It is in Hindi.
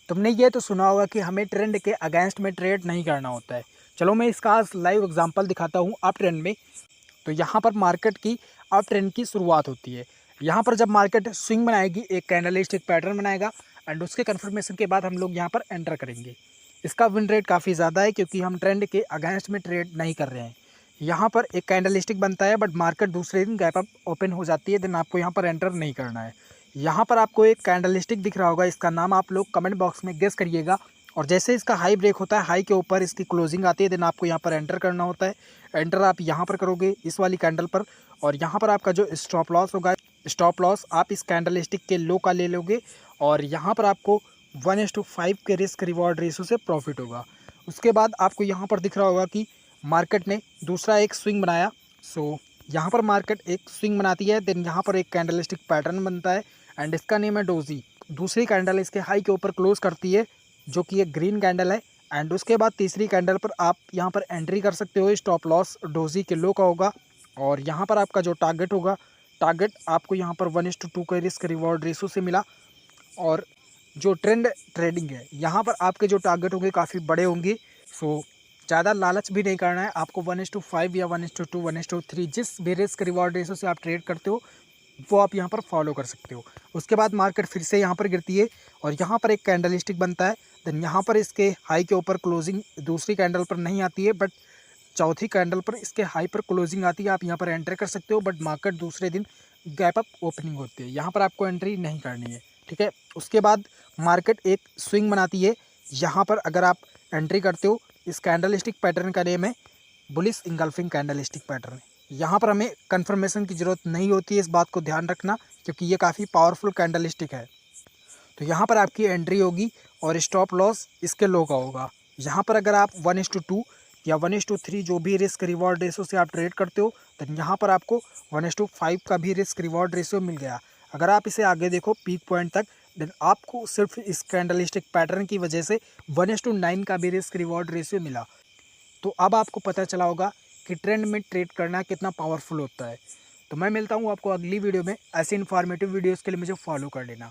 तुमने ये तो सुना होगा कि हमें ट्रेंड के अगेंस्ट में ट्रेड नहीं करना होता है। चलो मैं इसका आज लाइव एग्जांपल दिखाता हूँ अप ट्रेंड में। तो यहाँ पर मार्केट की अप ट्रेंड की शुरुआत होती है। यहाँ पर जब मार्केट स्विंग बनाएगी, एक कैंडलस्टिक पैटर्न बनाएगा एंड उसके कन्फर्मेशन के बाद हम लोग यहाँ पर एंटर करेंगे। इसका विन रेट काफ़ी ज़्यादा है क्योंकि हम ट्रेंड के अगेंस्ट में ट्रेड नहीं कर रहे हैं। यहाँ पर एक कैंडलस्टिक बनता है बट मार्केट दूसरे दिन गैप अप ओपन हो जाती है, देन आपको यहाँ पर एंटर नहीं करना है। यहाँ पर आपको एक कैंडलस्टिक दिख रहा होगा, इसका नाम आप लोग कमेंट बॉक्स में गेस करिएगा। और जैसे इसका हाई ब्रेक होता है, हाई के ऊपर इसकी क्लोजिंग आती है, देन आपको यहाँ पर एंटर करना होता है। एंटर आप यहाँ पर करोगे इस वाली कैंडल पर, और यहाँ पर आपका जो स्टॉप लॉस होगा, स्टॉप लॉस आप इस कैंडलस्टिक के लो का ले लोगे और यहाँ पर आपको 1:5 के रिस्क रिवॉर्ड रेशो से प्रॉफिट होगा। उसके बाद आपको यहाँ पर दिख रहा होगा कि मार्केट ने दूसरा एक स्विंग बनाया। सो यहाँ पर मार्केट एक स्विंग बनाती है, देन यहाँ पर एक कैंडलस्टिक पैटर्न बनता है एंड इसका नेम है डोजी। दूसरी कैंडल इसके हाई के ऊपर क्लोज करती है जो कि एक ग्रीन कैंडल है एंड उसके बाद तीसरी कैंडल पर आप यहाँ पर एंट्री कर सकते हो। स्टॉप लॉस डोजी के लो का होगा और यहाँ पर आपका जो टारगेट होगा, टारगेट आपको यहाँ पर 1:2 का रिस्क रिवॉर्ड रेशो से मिला। और जो ट्रेडिंग है, यहाँ पर आपके जो टारगेट होंगे काफ़ी बड़े होंगे। सो ज़्यादा लालच भी नहीं करना है आपको। 1:5 या 1:2 1:3 जिस भी रिस्क रिवॉर्ड रेशो से आप ट्रेड करते हो वो आप यहाँ पर फॉलो कर सकते हो। उसके बाद मार्केट फिर से यहाँ पर गिरती है और यहाँ पर एक कैंडलस्टिक बनता है, देन यहाँ पर इसके हाई के ऊपर क्लोजिंग दूसरी कैंडल पर नहीं आती है बट चौथी कैंडल पर इसके हाई पर क्लोजिंग आती है। आप यहाँ पर एंटर कर सकते हो बट मार्केट दूसरे दिन गैप अप ओपनिंग होती है, यहाँ पर आपको एंट्री नहीं करनी है, ठीक है। उसके बाद मार्केट एक स्विंग बनाती है, यहाँ पर अगर आप एंट्री करते हो, इस कैंडलस्टिक पैटर्न का नेम है बुलिश इंगल्फिंग कैंडलस्टिक पैटर्न। यहाँ पर हमें कंफर्मेशन की ज़रूरत नहीं होती है, इस बात को ध्यान रखना क्योंकि ये काफ़ी पावरफुल कैंडलस्टिक है। तो यहाँ पर आपकी एंट्री होगी और स्टॉप लॉस इसके लो का होगा। यहाँ पर अगर आप 1:2 या 1:3 जो भी रिस्क रिवॉर्ड रेशो से आप ट्रेड करते हो, तो यहाँ पर आपको 1:5 का भी रिस्क रिवॉर्ड रेशो मिल गया। अगर आप इसे आगे देखो पीक पॉइंट तक, देन आपको सिर्फ इस कैंडलस्टिक पैटर्न की वजह से 1:9 का भी रिस्क रिवॉर्ड रेशो मिला। तो अब आपको पता चला होगा कि ट्रेंड में ट्रेड करना कितना पावरफुल होता है। तो मैं मिलता हूँ आपको अगली वीडियो में। ऐसे इन्फॉर्मेटिव वीडियोज़ के लिए मुझे फॉलो कर लेना।